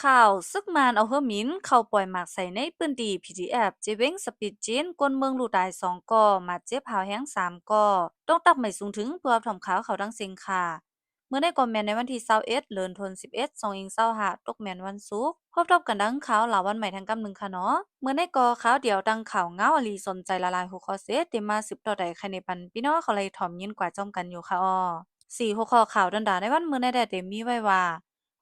ข่าวซึกมานเอาเฮอหมินเข้าปล่อยหมากใส่ในปืนดี PDF เจเว้งสปีดจีนกวนเมืองลูตาย2 ก่อมาเจ็บหาวแห้ง3 ก่อต้องตักไม่สูงถึงเพื่อทำขาวเขาดังเซิงค่ะเมื่อได้ก่อแมนในวันที่21เดือนธันวาคม11 2025ตกแมนวันศุกร์พบทบกันดังข่าวหลาวันใหม่ทางกำหนึ่งค่ะเนาะเมื่อได้ก่อข่าวเดียวดังข่าวเงาอลีสนใจละลายหัวข้อเสเตมาสืบต่อใดใครในปันพี่น้องเขาเลยถ่อมยินกว่าจ้อมกันอยู่ค่ะอ้อสี่หัวข้อข่าวดันดาในวันเมื่อได้แต่เต็มมีไว้ว่า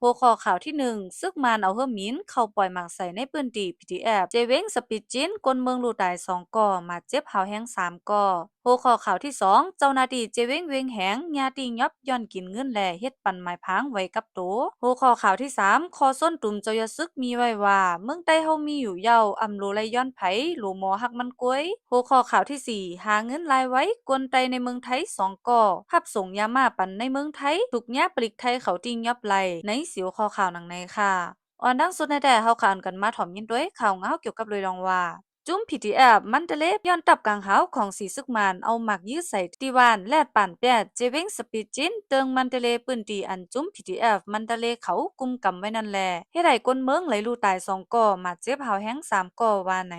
หัวข้อข่าวที่1ซึกมานเอาเฮอหมินเข้าปล่อยหมากใส่ในปืนดี PDF เจเว้งสปีดจินกลเมืองลูตาย2 ก่อมาเจ็บหาวแห้ง3 ก่อหัวข้อข่าวที่2เจ้าหน้าที่เจเว้งเวงแหงญาติยอบย้อนกินเงินแลเฮ็ดปันไม้พังไว้กับโตหัวข้อข่าวที่3คอส้นตุ่มเจ้าอย่าซึกมีไว้ว่าเมืองใต้เฮามีอยู่เยาอำโลไลย้อนไผโลหมอหักมันกวยหัวข้อข่าวที่4หาเงินรายไว้กวนไตในเมืองไทย2 ก่อหับส่งยามาปันในเมืองไทยถูกแยปลิกไทยเขาติงยอบไหลในสิวข้อข่าวหนังในค่ะออนดังสุดในแต่เฮาขานกันมาถ่อมยินด้วยข่าวเงาเกี่ยวกับเลยลองว่าจุ้ม PDF มันเตเลฟย้อนตับกลางหาวของสีซึกมานเอาหมักยื้อใส่ติวานแลดป่านแปดเจเว้งสปีดจินเติงมันเตเลปืนตีอันจุ้ม PDF มันเตเลเขากุมกำไว้นั่นแลเฮ็ดให้ก้นเมืองไหลลูตาย2 ก่อมาเจ็บหาวแห้ง3 ก่อว่าไหน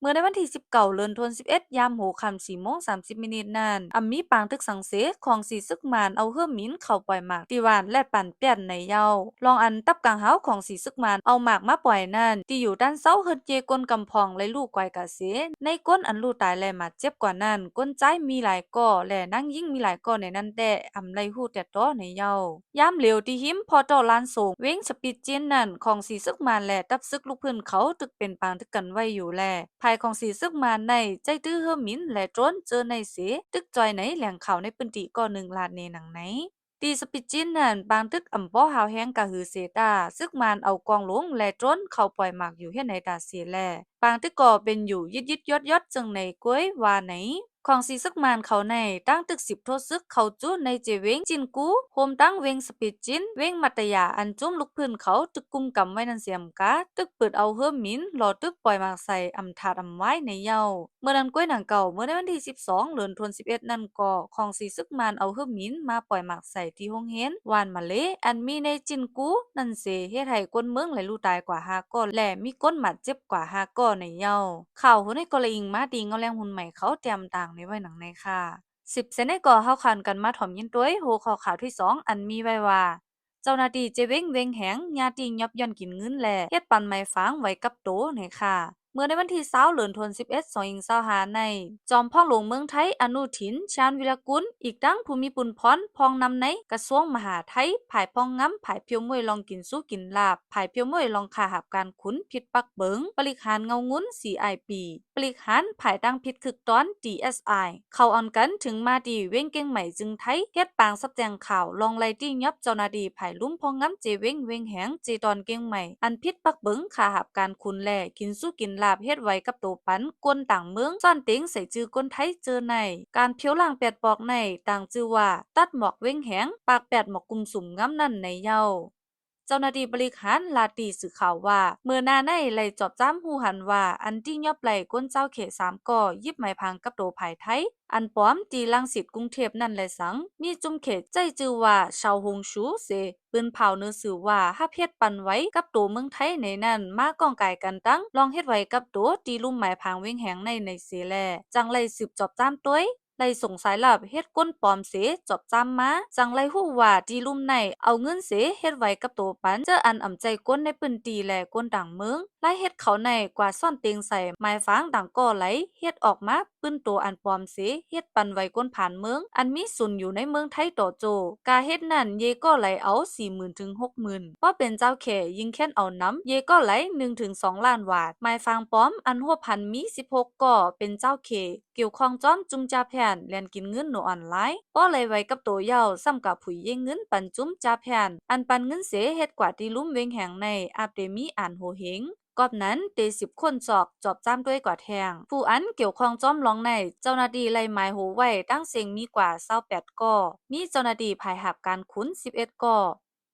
เมื่อในวันที่19เดือนธันวาคม11ยามโหค่ำ4:30นั้นมีปางทึกสังเสของสีซึกมานเอาเฮือหมินเข้าปล่อยหมากติวานและปั่นเปียนในเยาลองอันตับกลางหาวของสีซึกมานเอาหมากมาปล่อยนั่นที่อยู่ด้านเซ้าเฮิดเยก้นกำพองและลูกไกวกะเสในก้นอันลูตายและมาเจ็บกว่านั้นก้นใจมีหลายก่อและนั่งยิ่งมีหลายก่อในนั้นแต่ไรหู้แต่ต้อในเยายามเหลวที่หิมพอต่อล้านสูงเว้งสปีดจินนั่นของสีซึกมานและตับซึกลูกพื้นเขาตึกเป็นปางทึกกันไว้อยู่แลภายของสีซึกมานในใจตื้อเฮอหมินและโจนเจอในเสตึกจอยไหนแหล่งข่าวในปืนติก่อ1 ลาดเนหนังไหนตีสปิดจินนั่นบางตึกอ่ำป้อหาวแห้งกะหือเซตาซึกมานเอากองลงและโจนเข้าปล่อยหมากอยู่เฮ็ดในตาเสียแลบางตึกก่อเป็นอยู่ยิดยอดจึงในก้วยว่าไหนของสีซึกมานเขาในตั้งตึก10โทซึกเขาจู้ในเจเวงจินกูโฮมตั้งเวงสปีดจินเวงมัตยาอันจุ้มลูกพื้นเขาตึกกุมกำไว้นั่นเสียมกะตึกเปิดเอาเฮิมมินหลอตึกปล่อยหมากใส่อำทาดอำไว้ในเยาเมื่อนั้นก้วยหนังเก่าเมื่อในวันที่12เดือนธันวาคม11นั่นก็ของสีซึกมานเอาเฮิมมินมาปล่อยหมากใส่ที่ห้องเฮนวานมาเลอันมีในจินกูนั่นเสเฮ็ดให้ก้นเมืองไหลลู่ตายกว่า5 ก้อนและมีก้นหมัดเจ็บกว่า5 ก้อนในเยาข่าวหุ่นในกอลอิงมาดีเงาแรงหุ่นใหม่เขาเตรียมต่างในไว้หนังในค่ะ10เซนในก่อเฮาคันกันมาถ่อมยินด้วยโหข้อข่าวที่2อันมีไว้ว่าเจ้าหน้าที่เจเว้งเวงแหงญาติยับย่อนกินเงินแลเฮ็ดปันไม้ฟางไว้กับโตในค่ะเมื่อในวันที่20เดือนธันวาคม11 2025ในจอมพ่องหลวงเมืองไทยอนุทินชาญวิรกุลอีกทั้งภูมิปุลพรพองนำในกระทรวงมหาดไทยภายพองงำภายเพียวมวยลองกินสู้กินลาบภายเพียวมวยลองขาหับการขุนผิดปักเบิงบริหารเงางุ้น CIP บริหารภายตั้งผิดคึกตอน DSI เข้าออนกันถึงมาดีเว้งเก่งใหม่จึงไทยเฮ็ดปางสับแจงข่าวลองไล่ตี้ยับเจ้าหน้าที่ภายลุ่มพองงำเจเว้งเวงแหงเจตอนเก่งใหม่อันผิดปักเบิงขาหับการขุนแลกินสู้กินลาบเฮ็ดไว้กับโตปันกวนต่างเมืองซ่อนเต็งใส่จื้อก้นไทยเจอในการเพียวล่าง8 ปอกในต่างจื้อว่าตัดหมอกเว้งแหงปาก8หมอกกุมสุ่มงำนั่นในเย้าเจ้าหน้าที่บริหารลาตีสื่อข่าวว่าเมื่อนาในไหลจอบจ้ำหูหันว่าอันที่ยอบไหลก้นเจ้าเข3 ก่อยิบไม้พังกับโตภายไทยอันป้อมตีลังสิตกรุงเทพนั่นแหละสังมีจุ่มเขตใจจือว่าชาวฮงชูเสปืนเผาเนื้อสื่อว่าฮับเฮ็ดปันไว้กับตัวเมืองไทยในนั้นมากองกายกันตั้งลองเฮ็ดไว้กับตัวตีลุ่มหมายพางเว้งแหงในเสแลจังไลสืบจอบจ้ำต้วยไล่สงสัยลับเฮ็ดก้นปลอมเสจอบจ้ำมาจังไลฮู้ว่าตีลุ่มในเอาเงินเสเฮ็ดไว้กับตัวปันเจออันอ่ำใจก้นในปืนตีและก้นต่างเมืองไล่เฮ็ดเขาในกว่าซ่อนเตียงใส่ไม้ฟางต่างก่อไหลเฮ็ดออกมาปืนตัวอันปลอมเสเฮ็ดปันไว้ก้นผ่านเมืองอันมีศูนย์อยู่ในเมืองไทยต่อโจกาเฮ็ดนั่นเยก็ไหลเอา40,000ถึง60,000ว่าเป็นเจ้าแข่ยิงแค้นเอาน้ำเยก็ไหล1ถึง2ล้านบาทไม้ฟางปลอมอันหัวพันมี16ก่อเป็นเจ้าเขเกี่ยวข้องจ้อมจุงจาแผ่นเรียนกินเงินหนูออนไลน์ป้อเลยไว้กับตัวเยาซ้ำกับผุยเยงเงินปันจุ้มจาแผ่นอันปันเงินเสเฮ็ดกว่าที่ลุ่มเวงแหงในอาเดมีอ่านโหเฮงกอบนั้นเต10 คนจอบจ้ำด้วยกว่าแทงผู้อันเกี่ยวข้องจ้อมลองในเจ้าหน้าที่ไล่หมายโหไว้ตั้งเสียงมีกว่า28 ก่อมีเจ้าหน้าที่ภายหับการขุน11 ก่อ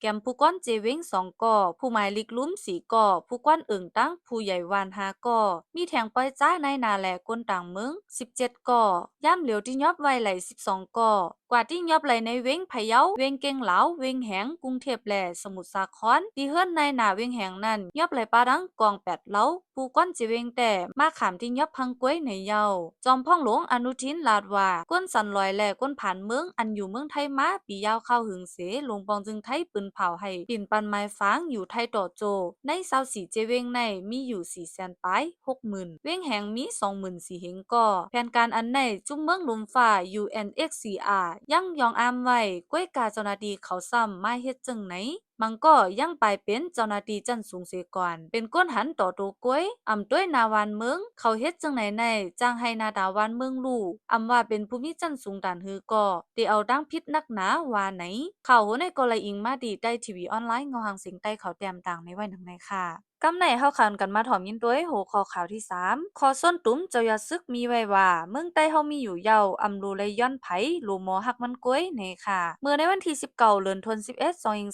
แกมผู้ก้อนเจเว้ง2ก่อผู้หมายลิกลุ้ม4ก่อผู้ก้อนเอิงตั้งผู้ใหญ่วาน5ก่อมีแถงปล่อยจ้าในนาแลก้นต่างเมือง17ก่อย่ำเหลียวที่ยอบไว้ไหล12ก่อกว่าที่ยอบไหลในเว้งพะเยาเว้งเก่งเหลาเว้งแหงกรุงเทพแลสมุทรสาครที่เฮือนในนาเว้งแหงนั้นยอบไหลปาดังกอง8เหลาผู้ก้อนเจเว้งแต่มาขามที่ยอบพังก้วยในเยาจอมพ่องหลวงอนุทินลาดว่าก้นสันลอยแลก้นผ่านเมืองอันอยู่เมืองไทยมาปียาวเข้าหึงเสลงปองจึงไทยปืนเผาให้ปิ่นปันไม้ฟางอยู่ไทยต่อโจใน24เจเวงในมีอยู่400,000ปลาย60,000เว้งแหงมี24,000เหงก่อแผนการอันในจุ่มเมืองลมฟ้า UNHCR ยังยองอามไว้ก้วยกาเจ้าหน้าที่เขาซ้ำมาเฮ็ดจังไหนมันก็ยังไปเป็นเจ้าหน้าที่จันสูงเสียก่อนเป็นก้นหันต่อตัวก้วยอำต้วยนาวานเมืองเขาเฮ็ดจังไหนในจ้างให้นาดาวานเมืองลู่อำว่าเป็นผู้มีจันสูงด่านฮือก็ตีเอาดังพิษนักหนาว่าไหนเขาในกลอิงมาดีได้ทีวีออนไลน์เงาหางสิงใต้เขาแต้มต่างในไว้หนังในค่ะกำไหนเฮาคันกันมาถ่อมยินด้วยโหคอข่าวที่3คอส้นตุ้มเจ้าอย่าซึกมีไว้ว่าเมืองใต้เฮามีอยู่เยาอำรูเลยย้อนไผลูหมอฮักมันก้วยในค่ะเมื่อในวันที่19เดือนธันวาคม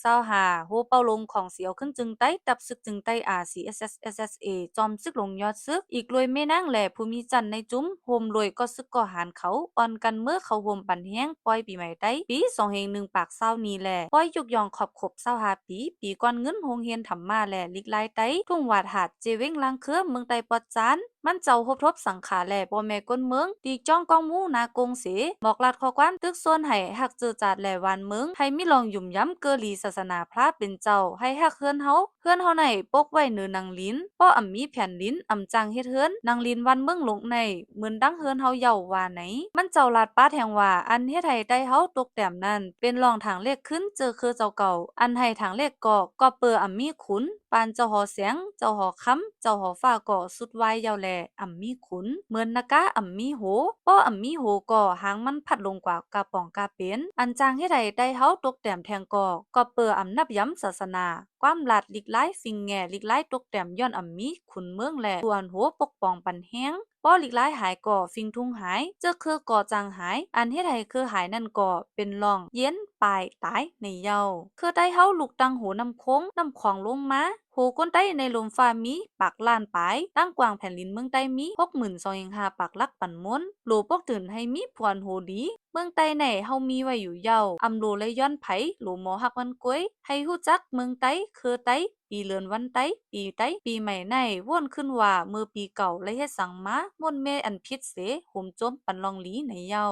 2025โหเป่าลงของเสียวขึ้นจึงใต้ตับซึกจึงใต้ RCSS/SSA จอมซึกลงยอดซึกอีกรวยแม่นางแหล่ผู้มีจันในจุ้มโฮมรวยก็ซึกก่อหารเขาอ่อนกันเมื่อเขาโฮมปันแห้งปล่อยปีใหม่ใต้ปี2-1ปากเศร้านี้แหละปล่อยยุกยองขอบขบ25ปีก่อนเงินโรงเรียนธรรมาแหล่ลิกไลใต้ทุ่งวาดหาดเจเว้งลางเครือเมืองไต้ปอดจานมันเจ้าพบทบสังขาแหล่บ่แม่ก้นเมืองตีจ้องกองมูนากงเสบอกลาดข้อความตึกส่วนให้หักเจอจาดแหล่วานเมืองให้มีลองยุ่มย้ำเกอลีศาสนาพระเป็นเจ้าให้หักเฮือนเฮาในปกไว้เนือนางลิ้นป้ออำมีแผ่นลิ้นอำจังเฮ็ดเฮือนนางลิ้นวันเมืองหลงในเหมือนดังเฮือนเฮาเยาว่าไหนมันเจ้าลาดป้าแห่งว่าอันเฮ็ดให้ได้เฮาตกแต้มนั้นเป็นรองทางเลขขึ้นเจอคือเจ้าเก่าอันให้ทางเลขก็เปออำมีขุนปานเจ้าหอเสียงเจ้าหอค้ำเจ้าหอฟ้าก่อสุดไว้ยาวแลอำมีขุนเหมือนนากาอำมีโหป้ออำมีโหก่อหางมันพัดลงกว่ากาป่องกาเป็นอันจางเฮ็ดให้ได้เฮาตกแต้มแทงก็เปออำนับย้ำศาสนาความลาดลิกไล่ฟิงแง่ลิกไล่ตกแต้มย้อนอำมีขุนเมืองแลส่วนโหปกป้องปันแห้งป้อลิกไล่หายก่อฟิงทุ่งหายเจ้าคือก่อจางหายอันเฮ็ดให้คือหายนั่นก่อเป็นร่องเย็นปลายตายในเยาคือได้เฮาลูกตังโหน้ำโค้งน้ำขวางลงมาโหก้นใต้ในลมฟ้ามีปากล้านปลายตั้งกวางแผ่นลินเมืองใต้มี62,500ปากลักปันม้นโหลปกตื่นให้มีพวนโหดีเมืองใต้ไหนเฮามีไว้อยู่เยาอำโลและย้อนไผโหลหมอฮักวันก้วยให้ฮู้จักเมืองใต้คือใต้ปีเลือนวันใต้ปีใต้ปีใหม่ในว่นขึ้นว่าเมื่อปีเก่าและเฮ็ดสังมาม่วนเมอันพิษเสห่มจมปันลองหลีในเยา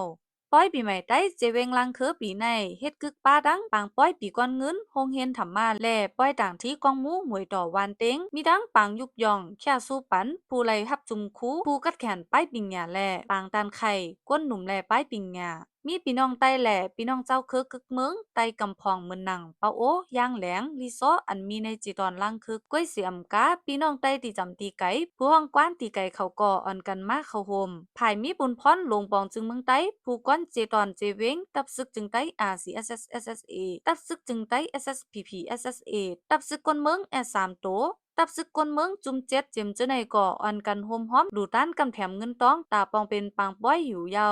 ป้อยปีใหม่ใต้เจเวงลังคือปีในเฮ็ดกึกป้าดังปางป้อยปีก้อนเงินโฮงเฮียนธรรมาแล่ป้อยต่างที่กองหมูหมวยต่อวานเต็งมีดังปางยุกยองแค่สู้ปันผู้ไลหับจุมคูผู้กัดแขนป้ายปิงหยาแล่ปางตานไข่ก้นหนุ่มแล่ป้ายปิงหยามีพี่น้องใต้แหล่พี่น้องเจ้าคือกึกเมืองไต้กำพองเมืองนังเปาโอย่างแหลงลีซออันมีในจีตอนล่างคือกล้วยเสียมกาพี่น้องใต้ตีจำตีไก่ผู้ห้องกว้านตีไก่เขาก่ออ่อนกันมาเข้าโฮมภายมีบุญพรลงปองจึงเมืองใต้ผู้ก้อนเจตอนเจเวงตับซึกจึงใต้ RCSS/SSA ตับซึกจึงใต้ SSPP/SSA ตับซึกคนเมืองS3โตตับซึกกนเมืองจุมเจ็ดเจิมเจาในก่ออันกันโฮมฮ้อมดูต้านกำแถมเงินต้องตาปองเป็นปางป้อยหิวเยา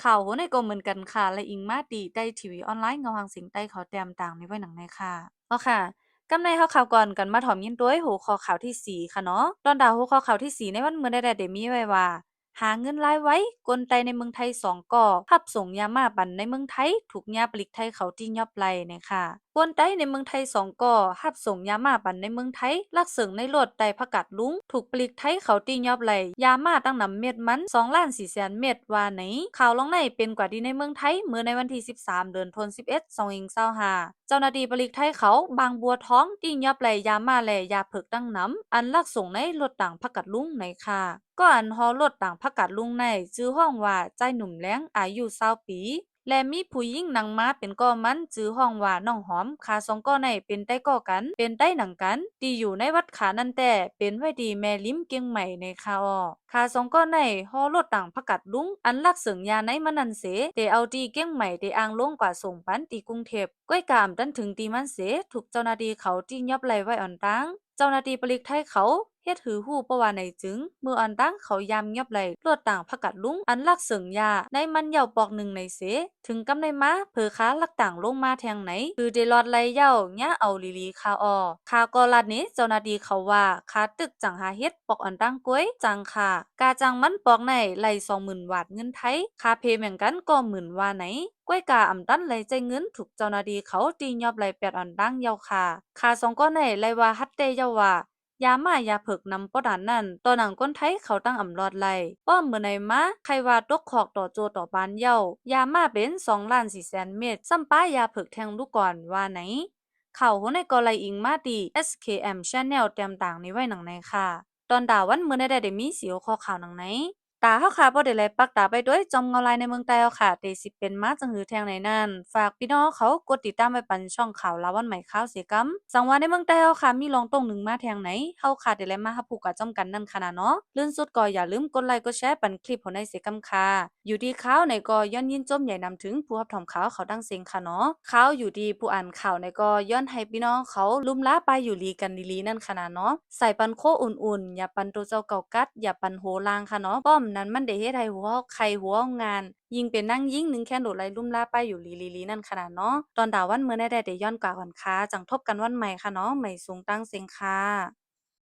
ข่าวโหในก็เหมือนกันค่ะและอิงมาตีใต้ทีวีออนไลน์เงาหางสิงใต้เขาแต้มต่างในไว้หนังในค่ะเอาค่ะกำในเฮาข่าวก่อนกันมาถ่อมยินด้วยหัวข้อข่าวที่ค่ะเนาะตอนดาวหัวข้อข่าวที่ในวันมื้อใดๆได้มีไว้ว่าหาเงินรายไว้กลไตในเมืองไทย2ก่อพับส่งยามาบันในเมืองไทยถูกยาปลิกไทยเขาที่ยอบไหลเนี่ยค่ะกลไตในเมืองไทย2ก่อพับส่งยามาบันในเมืองไทยลักเสริงในรถไดผักกาดลุงถูกปลิกไทยเขาที่ยอบไหลยามาตั้งนำเม็ดมัน2,400,000 เม็ดว่าไหนข่าวลงในเป็นกว่าดีในเมืองไทยเมื่อในวันที่13เดือนธันวาคม2025เจ้าหน้าที่ปลิกไทยเขาบางบัวท้องที่ยอบไหลยามาและยาเผิกตั้งน้ำอันลักส่งในรถต่างผักกาดลุงในค่ะก็อันฮอรถต่างผักกาดลุงในชื่อห้องว่าใจหนุ่มแล้งอายุ20ปีและมีผู้หญิงนางมาเป็นก่อมันชื่อห้องว่าน้องหอมขาสองก่อในเป็นใต้ก่อกันเป็นใต้หนังกันที่อยู่ในวัดขานั่นแต่เป็นไว้ดีแม่ลิ้มเกียงใหม่ในคาออขาสองก่อในฮอรถต่างผักกาดลุงอันลักเสริงยาในมันนันเสแต่เอาดีเกียงใหม่ได้อ้างลงกว่าส่งปันตีกรุงเทพก้อยกามดันถึงตีมันเสถูกเจ้าหน้าที่เขาที่ยับไหลไว้อ่อนตังเจ้าหน้าที่ปลิกไทยเขาเฮ็ ฮ็ดหือฮู้เพราะว่าในจึงมืออันตั้งเขายามเงียบไหลลวดต่างพกัดลุงอันลักเสิงยาในมันเหย่าปอกหนึ่งในเสถึงกำในมาเผอค้าลักต่างลงมาแทงไหนคือเดลอดไหลเหย่าเนี้ยเอาลีลีคาออคาก็ลัดนี้เจ้าหน้าที่เขาว่าคาตึกจังหาเฮ็ดปอกอันตั้งก้วยจังค่ะกาจังมันปอกในไหล20,000 วาทเงินไทยคาเพแม่งกันก็หมื่นว่าไหนก้วยกาอำตันไหลใจเงินถูกเจ้าหน้าที่เขาตียอบไหลแปดอันตั้งเยาค่ะคาสองก็ไหนไหลว่าฮัตเตเยาว่ายามายาเผิกนำปอดานนั่นตอนหนังก้นไทยเขาตั้งอำลอดไลป้อมเมื่อในมาใครว่าตกขอกต่อโจต่อบานเย้ายามาเป็น2,400,000 เม็ดซ้ำป้ายาเผิกแทงลูกก่อนว่าไหนข่าวหัวในกอไลอิงมาดี SKM Channel เตรียมต่างนี้ไว้หนังในค่ะตอนดาวันเมื่อได้มีเสียวข้อข่าวหนังไหนตาเฮาค่ะบ่ได้ไลปักตาไปด้วยจอมเงาลายในเมืองใต้เฮาค่ะแต่สิเป็นมาจังหือแทงไหนนั่นฝากพี่น้องเขากดติดตามไว้ปันช่องข่าวลาวันใหม่ข่าวเสียกำสังว่าในเมืองใต้เฮาค่ะมีรองตรงหนึ่งมาแทงไหนเฮาค่ะได้ไลมาฮับผู้กะจ้อมกันนั่นค่ะนะเนาะลื่นสุดก็อย่าลืมกดไลค์กดแชร์ปันคลิปของในเสียกำค่ะอยู่ดีข่าวในก็ย้อนยินจมใหญ่นำถึงผู้รับถอมข่าวเขาดังเสียงค่ะเนาะข่าวอยู่ดีผู้อ่านข่าวในก็ย้อนให้พี่น้องเขาลุ่มล้าไปอยู่ลีกันลีๆนั่นค่ะนะเนาะใส่ปันโคอุ่นๆอย่าปันตัวเจ้าเก่ากัดอย่าปันโหลางค่ะเนาะป้อมนั้นมันได้เฮ็ดให้หัวใครหัวงานยิงเป็นนั่งยิงหนึ่งแค่โดดไหลลุ่มล่าไปอยู่ลีนั่นขนาดเนาะตอนดาวันเมื่อได้ย้อนกว่าก่อนค่ะจังทบกันวันใหม่ค่ะเนาะใหม่สูงตั้งเสียงค่ะ